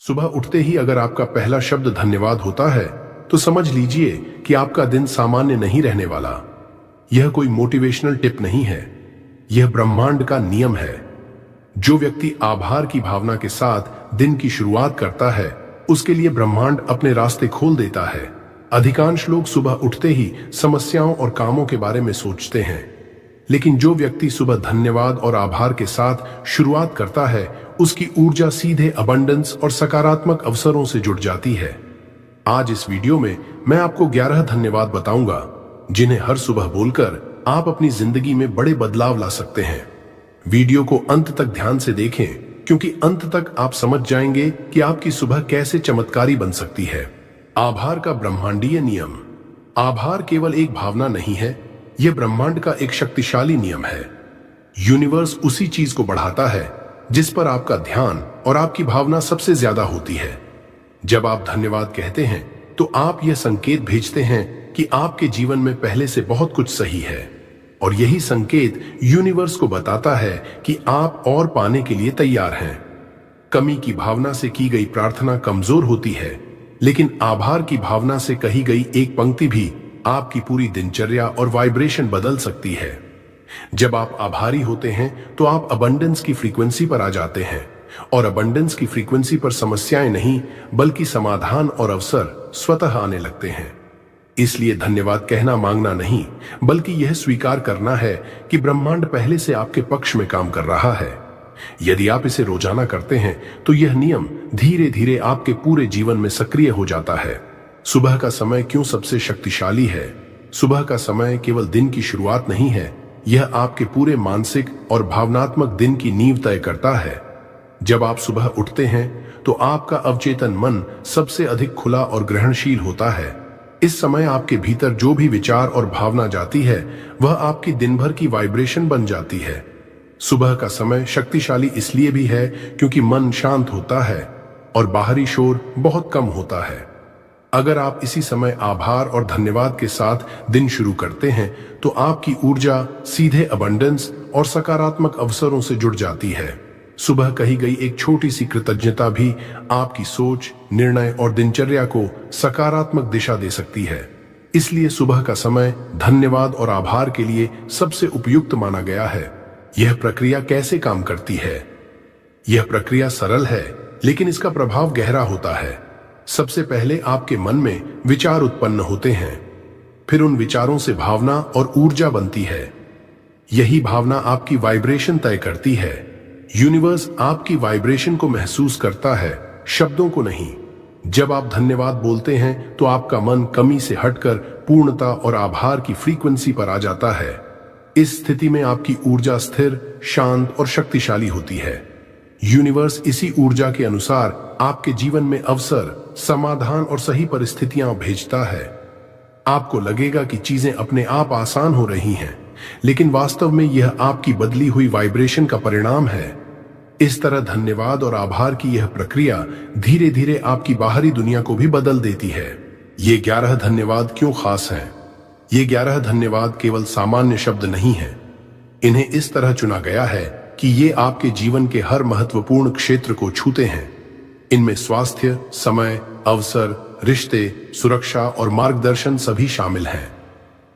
सुबह उठते ही अगर आपका पहला शब्द धन्यवाद होता है तो समझ लीजिए कि आपका दिन सामान्य नहीं रहने वाला। यह कोई मोटिवेशनल टिप नहीं है, यह ब्रह्मांड का नियम है। जो व्यक्ति आभार की भावना के साथ दिन की शुरुआत करता है उसके लिए ब्रह्मांड अपने रास्ते खोल देता है। अधिकांश लोग सुबह उठते ही समस्याओं और कामों के बारे में सोचते हैं, लेकिन जो व्यक्ति सुबह धन्यवाद और आभार के साथ शुरुआत करता है उसकी ऊर्जा सीधे अबंडेंस और सकारात्मक अवसरों से जुड़ जाती है। आज इस वीडियो में मैं आपको 11 धन्यवाद बताऊंगा जिन्हें हर सुबह बोलकर आप अपनी जिंदगी में बड़े बदलाव ला सकते हैं। वीडियो को अंत तक ध्यान से देखें क्योंकि अंत तक आप समझ जाएंगे कि आपकी सुबह कैसे चमत्कारी बन सकती है। आभार का ब्रह्मांडीय नियम। आभार केवल एक भावना नहीं है, यह ब्रह्मांड का एक शक्तिशाली नियम है। यूनिवर्स उसी चीज को बढ़ाता है जिस पर आपका ध्यान और आपकी भावना सबसे ज्यादा होती है। जब आप धन्यवाद कहते हैं तो आप यह संकेत भेजते हैं कि आपके जीवन में पहले से बहुत कुछ सही है, और यही संकेत यूनिवर्स को बताता है कि आप और पाने के लिए तैयार हैं। कमी की भावना से की गई प्रार्थना कमजोर होती है, लेकिन आभार की भावना से कही गई एक पंक्ति भी आपकी पूरी दिनचर्या और वाइब्रेशन बदल सकती है। जब आप आभारी होते हैं तो आप अबंडेंस की फ्रीक्वेंसी पर आ जाते हैं, और अबंडेंस की फ्रीक्वेंसी पर समस्याएं नहीं बल्कि समाधान और अवसर स्वतः आने लगते हैं। इसलिए धन्यवाद कहना मांगना नहीं बल्कि यह स्वीकार करना है कि ब्रह्मांड पहले से आपके पक्ष में काम कर रहा है। यदि आप इसे रोजाना करते हैं तो यह नियम धीरे धीरे आपके पूरे जीवन में सक्रिय हो जाता है। सुबह का समय क्यों सबसे शक्तिशाली है? सुबह का समय केवल दिन की शुरुआत नहीं है, यह आपके पूरे मानसिक और भावनात्मक दिन की नींव तय करता है। जब आप सुबह उठते हैं तो आपका अवचेतन मन सबसे अधिक खुला और ग्रहणशील होता है। इस समय आपके भीतर जो भी विचार और भावना जाती है वह आपकी दिन भर की वाइब्रेशन बन जाती है। सुबह का समय शक्तिशाली इसलिए भी है क्योंकि मन शांत होता है और बाहरी शोर बहुत कम होता है। अगर आप इसी समय आभार और धन्यवाद के साथ दिन शुरू करते हैं तो आपकी ऊर्जा सीधे अबंडेंस और सकारात्मक अवसरों से जुड़ जाती है। सुबह कही गई एक छोटी सी कृतज्ञता भी आपकी सोच, निर्णय और दिनचर्या को सकारात्मक दिशा दे सकती है। इसलिए सुबह का समय धन्यवाद और आभार के लिए सबसे उपयुक्त माना गया है। यह प्रक्रिया कैसे काम करती है? यह प्रक्रिया सरल है लेकिन इसका प्रभाव गहरा होता है। सबसे पहले आपके मन में विचार उत्पन्न होते हैं, फिर उन विचारों से भावना और ऊर्जा बनती है। यही भावना आपकी वाइब्रेशन तय करती है। यूनिवर्स आपकी वाइब्रेशन को महसूस करता है, शब्दों को नहीं। जब आप धन्यवाद बोलते हैं तो आपका मन कमी से हटकर पूर्णता और आभार की फ्रीक्वेंसी पर आ जाता है। इस स्थिति में आपकी ऊर्जा स्थिर, शांत और शक्तिशाली होती है। यूनिवर्स इसी ऊर्जा के अनुसार आपके जीवन में अवसर, समाधान और सही परिस्थितियां भेजता है। आपको लगेगा कि चीजें अपने आप आसान हो रही हैं, लेकिन वास्तव में यह आपकी बदली हुई वाइब्रेशन का परिणाम है। इस तरह धन्यवाद और आभार की यह प्रक्रिया धीरे धीरे आपकी बाहरी दुनिया को भी बदल देती है। ये 11 धन्यवाद क्यों खास हैं? ये 11 धन्यवाद केवल सामान्य शब्द नहीं है। इन्हें इस तरह चुना गया है कि ये आपके जीवन के हर महत्वपूर्ण क्षेत्र को छूते हैं। इनमें स्वास्थ्य, समय, अवसर, रिश्ते, सुरक्षा और मार्गदर्शन सभी शामिल हैं।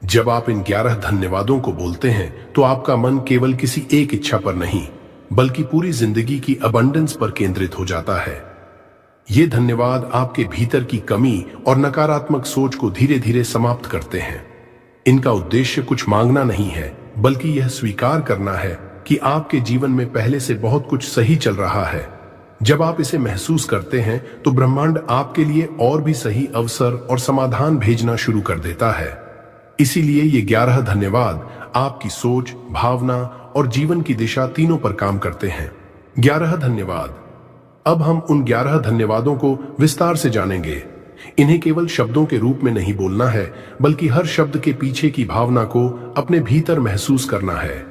जब आप इन 11 धन्यवादों को बोलते हैं तो आपका मन केवल किसी एक इच्छा पर नहीं बल्कि पूरी जिंदगी की अबंडेंस पर केंद्रित हो जाता है। ये धन्यवाद आपके भीतर की कमी और नकारात्मक सोच को धीरे धीरे समाप्त करते हैं। इनका उद्देश्य कुछ मांगना नहीं है बल्कि यह स्वीकार करना है कि आपके जीवन में पहले से बहुत कुछ सही चल रहा है। जब आप इसे महसूस करते हैं तो ब्रह्मांड आपके लिए और भी सही अवसर और समाधान भेजना शुरू कर देता है। इसीलिए ये 11 धन्यवाद आपकी सोच, भावना और जीवन की दिशा तीनों पर काम करते हैं। 11 धन्यवाद। अब हम उन 11 धन्यवादों को विस्तार से जानेंगे। इन्हें केवल शब्दों के रूप में नहीं बोलना है बल्कि हर शब्द के पीछे की भावना को अपने भीतर महसूस करना है।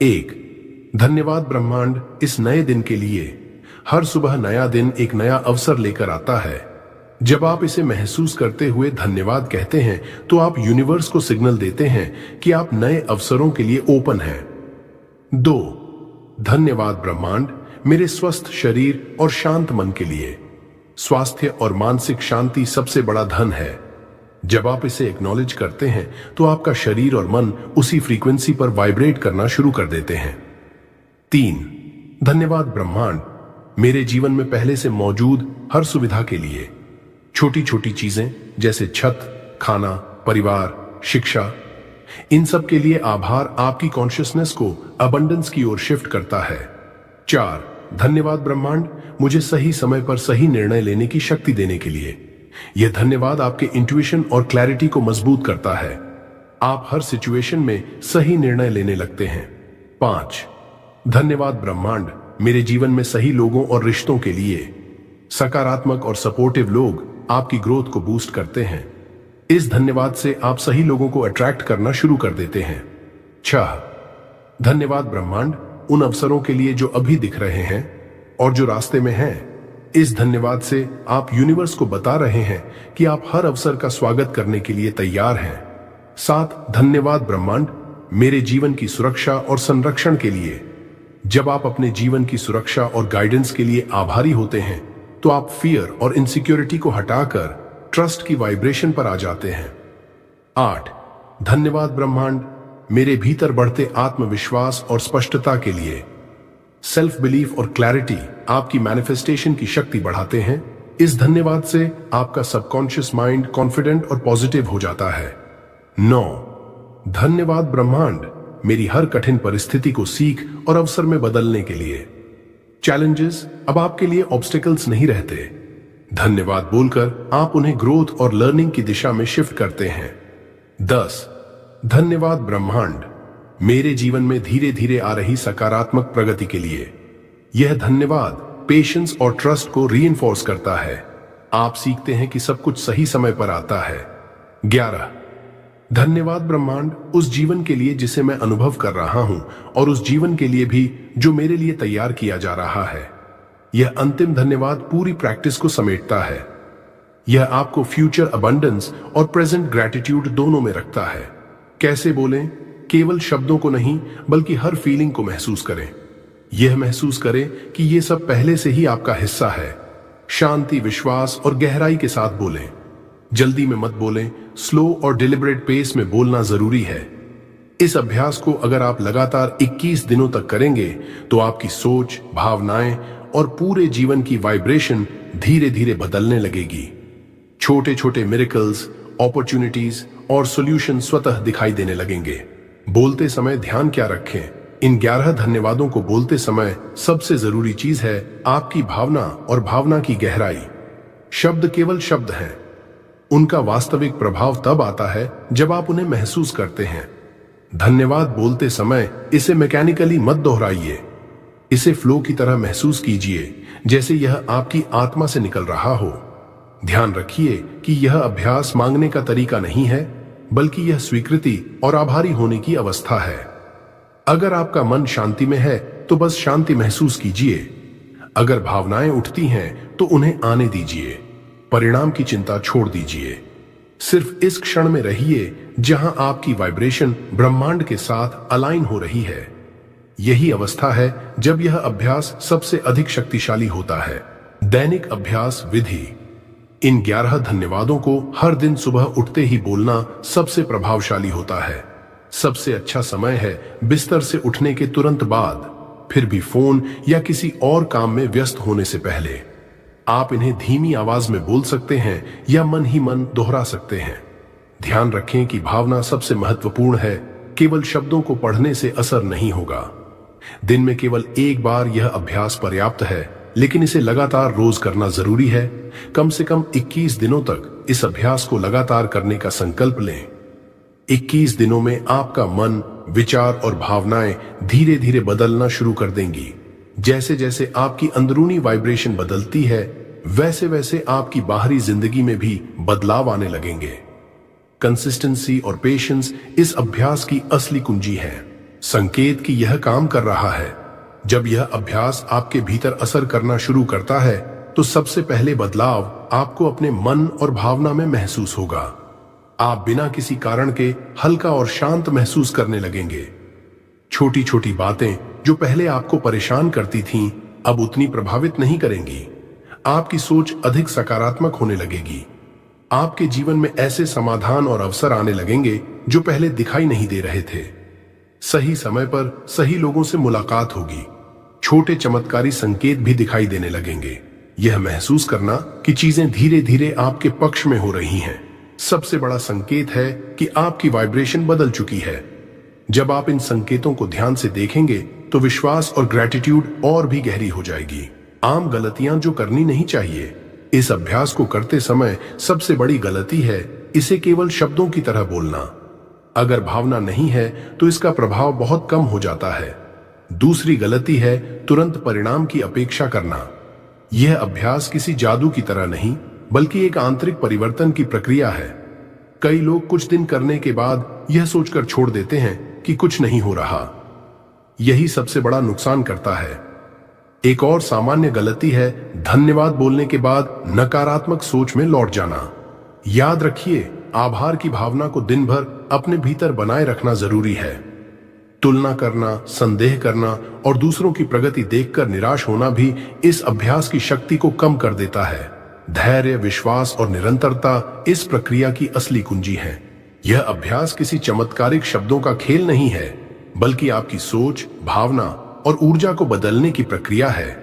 1. धन्यवाद ब्रह्मांड इस नए दिन के लिए। हर सुबह नया दिन एक नया अवसर लेकर आता है। जब आप इसे महसूस करते हुए धन्यवाद कहते हैं तो आप यूनिवर्स को सिग्नल देते हैं कि आप नए अवसरों के लिए ओपन हैं। 2. धन्यवाद ब्रह्मांड मेरे स्वस्थ शरीर और शांत मन के लिए। स्वास्थ्य और मानसिक शांति सबसे बड़ा धन है। जब आप इसे एक्नॉलेज करते हैं तो आपका शरीर और मन उसी फ्रीक्वेंसी पर वाइब्रेट करना शुरू कर देते हैं। 3, धन्यवाद ब्रह्मांड, मेरे जीवन में पहले से मौजूद हर सुविधा के लिए। छोटी छोटी चीजें जैसे छत, खाना, परिवार, शिक्षा, इन सब के लिए आभार आपकी कॉन्शियसनेस को अबंडेंस की ओर शिफ्ट करता है। 4, धन्यवाद ब्रह्मांड, मुझे सही समय पर सही निर्णय लेने की शक्ति देने के लिए। यह धन्यवाद आपके इंट्यूशन और क्लैरिटी को मजबूत करता है। आप हर सिचुएशन में सही निर्णय लेने लगते हैं। 5, धन्यवाद ब्रह्मांड, मेरे जीवन में सही लोगों और रिश्तों के लिए। सकारात्मक और सपोर्टिव लोग आपकी ग्रोथ को बूस्ट करते हैं। इस धन्यवाद से आप सही लोगों को अट्रैक्ट करना शुरू कर देते हैं। 6, धन्यवाद ब्रह्मांड, उन अवसरों के लिए जो अभी दिख रहे हैं और जो रास्ते में हैं। इस धन्यवाद से आप यूनिवर्स को बता रहे हैं कि आप हर अवसर का स्वागत करने के लिए तैयार हैं। 7, धन्यवाद ब्रह्मांड, मेरे जीवन की सुरक्षा और संरक्षण के लिए। जब आप अपने जीवन की सुरक्षा और गाइडेंस के लिए आभारी होते हैं तो आप फियर और इनसिक्योरिटी को हटाकर ट्रस्ट की वाइब्रेशन पर आ जाते हैं। 8, धन्यवाद ब्रह्मांड, मेरे भीतर बढ़ते आत्मविश्वास और स्पष्टता के लिए। सेल्फ बिलीफ और क्लैरिटी आपकी मैनिफेस्टेशन की शक्ति बढ़ाते हैं। इस धन्यवाद से आपका सबकॉन्शियस माइंड कॉन्फिडेंट और पॉजिटिव हो जाता है। 9, धन्यवाद ब्रह्मांड, मेरी हर कठिन परिस्थिति को सीख और अवसर में बदलने के लिए। चैलेंजेस अब आपके लिए ऑब्स्टिकल्स नहीं रहते। धन्यवाद बोलकर आप उन्हें ग्रोथ और लर्निंग की दिशा में शिफ्ट करते हैं। 10, धन्यवाद ब्रह्मांड, मेरे जीवन में धीरे धीरे आ रही सकारात्मक प्रगति के लिए। यह धन्यवाद पेशेंस और ट्रस्ट को रीइंफोर्स करता है। आप सीखते हैं कि सब कुछ सही समय पर आता है। 11, धन्यवाद ब्रह्मांड, उस जीवन के लिए जिसे मैं अनुभव कर रहा हूं और उस जीवन के लिए भी जो मेरे लिए तैयार किया जा रहा है। यह अंतिम धन्यवाद पूरी प्रैक्टिस को समेटता है। यह आपको फ्यूचर अबंडेंस और प्रेजेंट ग्रैटिट्यूड दोनों में रखता है। कैसे बोलें? केवल शब्दों को नहीं बल्कि हर फीलिंग को महसूस करें। यह महसूस करें कि यह सब पहले से ही आपका हिस्सा है। शांति, विश्वास और गहराई के साथ बोलें। जल्दी में मत बोलें, स्लो और डिलिबरेट पेस में बोलना जरूरी है। इस अभ्यास को अगर आप लगातार 21 दिनों तक करेंगे तो आपकी सोच, भावनाएं और पूरे जीवन की वाइब्रेशन धीरे धीरे बदलने लगेगी। छोटे छोटे मिरेकल्स, अपॉर्चुनिटीज और सॉल्यूशन स्वतः दिखाई देने लगेंगे। बोलते समय ध्यान क्या रखें? इन 11 धन्यवादों को बोलते समय सबसे जरूरी चीज है आपकी भावना और भावना की गहराई। शब्द केवल शब्द हैं। उनका वास्तविक प्रभाव तब आता है जब आप उन्हें महसूस करते हैं। धन्यवाद बोलते समय इसे मैकेनिकली मत दोहराइए। इसे फ्लो की तरह महसूस कीजिए, जैसे यह आपकी आत्मा से निकल रहा हो। ध्यान रखिए कि यह अभ्यास मांगने का तरीका नहीं है, बल्कि यह स्वीकृति और आभारी होने की अवस्था है। अगर आपका मन शांति में है तो बस शांति महसूस कीजिए। अगर भावनाएं उठती हैं तो उन्हें आने दीजिए। परिणाम की चिंता छोड़ दीजिए। सिर्फ इस क्षण में रहिए जहां आपकी वाइब्रेशन ब्रह्मांड के साथ अलाइन हो रही है। यही अवस्था है जब यह अभ्यास सबसे अधिक शक्तिशाली होता है। दैनिक अभ्यास विधि। इन 11 धन्यवादों को हर दिन सुबह उठते ही बोलना सबसे प्रभावशाली होता है। सबसे अच्छा समय है बिस्तर से उठने के तुरंत बाद, फिर भी फोन या किसी और काम में व्यस्त होने से पहले। आप इन्हें धीमी आवाज में बोल सकते हैं या मन ही मन दोहरा सकते हैं। ध्यान रखें कि भावना सबसे महत्वपूर्ण है। केवल शब्दों को पढ़ने से असर नहीं होगा। दिन में केवल एक बार यह अभ्यास पर्याप्त है, लेकिन इसे लगातार रोज करना जरूरी है। कम से कम 21 दिनों तक इस अभ्यास को लगातार करने का संकल्प लें। 21 दिनों में आपका मन, विचार और भावनाएं धीरे धीरे बदलना शुरू कर देंगी। जैसे जैसे आपकी अंदरूनी वाइब्रेशन बदलती है, वैसे वैसे आपकी बाहरी जिंदगी में भी बदलाव आने लगेंगे। कंसिस्टेंसी और पेशेंस इस अभ्यास की असली कुंजी है। संकेत कि यह काम कर रहा है। जब यह अभ्यास आपके भीतर असर करना शुरू करता है तो सबसे पहले बदलाव आपको अपने मन और भावना में महसूस होगा। आप बिना किसी कारण के हल्का और शांत महसूस करने लगेंगे। छोटी छोटी बातें जो पहले आपको परेशान करती थीं, अब उतनी प्रभावित नहीं करेंगी। आपकी सोच अधिक सकारात्मक होने लगेगी। आपके जीवन में ऐसे समाधान और अवसर आने लगेंगे जो पहले दिखाई नहीं दे रहे थे। सही समय पर सही लोगों से मुलाकात होगी। छोटे चमत्कारी संकेत भी दिखाई देने लगेंगे। यह महसूस करना कि चीजें धीरे धीरे आपके पक्ष में हो रही हैं, सबसे बड़ा संकेत है कि आपकी वाइब्रेशन बदल चुकी है। जब आप इन संकेतों को ध्यान से देखेंगे तो विश्वास और ग्रैटिट्यूड और भी गहरी हो जाएगी। आम गलतियां जो करनी नहीं चाहिए। इस अभ्यास को करते समय सबसे बड़ी गलती है इसे केवल शब्दों की तरह बोलना। अगर भावना नहीं है तो इसका प्रभाव बहुत कम हो जाता है। दूसरी गलती है तुरंत परिणाम की अपेक्षा करना। यह अभ्यास किसी जादू की तरह नहीं बल्कि एक आंतरिक परिवर्तन की प्रक्रिया है। कई लोग कुछ दिन करने के बाद यह सोचकर छोड़ देते हैं कि कुछ नहीं हो रहा। यही सबसे बड़ा नुकसान करता है। एक और सामान्य गलती है धन्यवाद बोलने के बाद नकारात्मक सोच में लौट जाना। याद रखिए, आभार की भावना को दिन भर अपने भीतर बनाए रखना जरूरी है। तुलना करना, संदेह करना और दूसरों की प्रगति देखकर निराश होना भी इस अभ्यास की शक्ति को कम कर देता है। धैर्य, विश्वास और निरंतरता इस प्रक्रिया की असली कुंजी है। यह अभ्यास किसी चमत्कारिक शब्दों का खेल नहीं है बल्कि आपकी सोच, भावना और ऊर्जा को बदलने की प्रक्रिया है।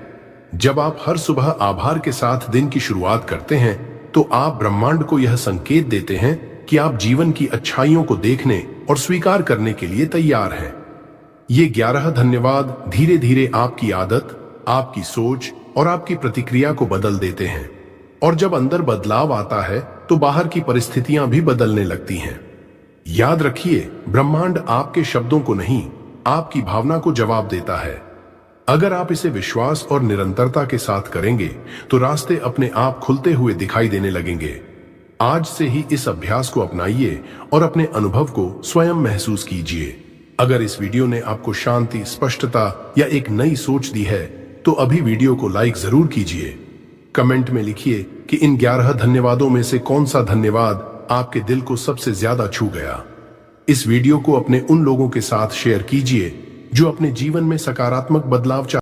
जब आप हर सुबह आभार के साथ दिन की शुरुआत करते हैं तो आप ब्रह्मांड को यह संकेत देते हैं कि आप जीवन की अच्छाइयों को देखने और स्वीकार करने के लिए तैयार हैं। ये 11 धन्यवाद धीरे धीरे आपकी आदत, आपकी सोच और आपकी प्रतिक्रिया को बदल देते हैं। और जब अंदर बदलाव आता है तो बाहर की परिस्थितियां भी बदलने लगती हैं। याद रखिए, ब्रह्मांड आपके शब्दों को नहीं, आपकी भावना को जवाब देता है। अगर आप इसे विश्वास और निरंतरता के साथ करेंगे तो रास्ते अपने आप खुलते हुए दिखाई देने लगेंगे। आज से ही इस अभ्यास को अपनाइए और अपने अनुभव को स्वयं महसूस कीजिए। अगर इस वीडियो ने आपको शांति, स्पष्टता या एक नई सोच दी है तो अभी वीडियो को लाइक जरूर कीजिए। कमेंट में लिखिए कि इन 11 धन्यवादों में से कौन सा धन्यवाद आपके दिल को सबसे ज्यादा छू गया। इस वीडियो को अपने उन लोगों के साथ शेयर कीजिए जो अपने जीवन में सकारात्मक बदलाव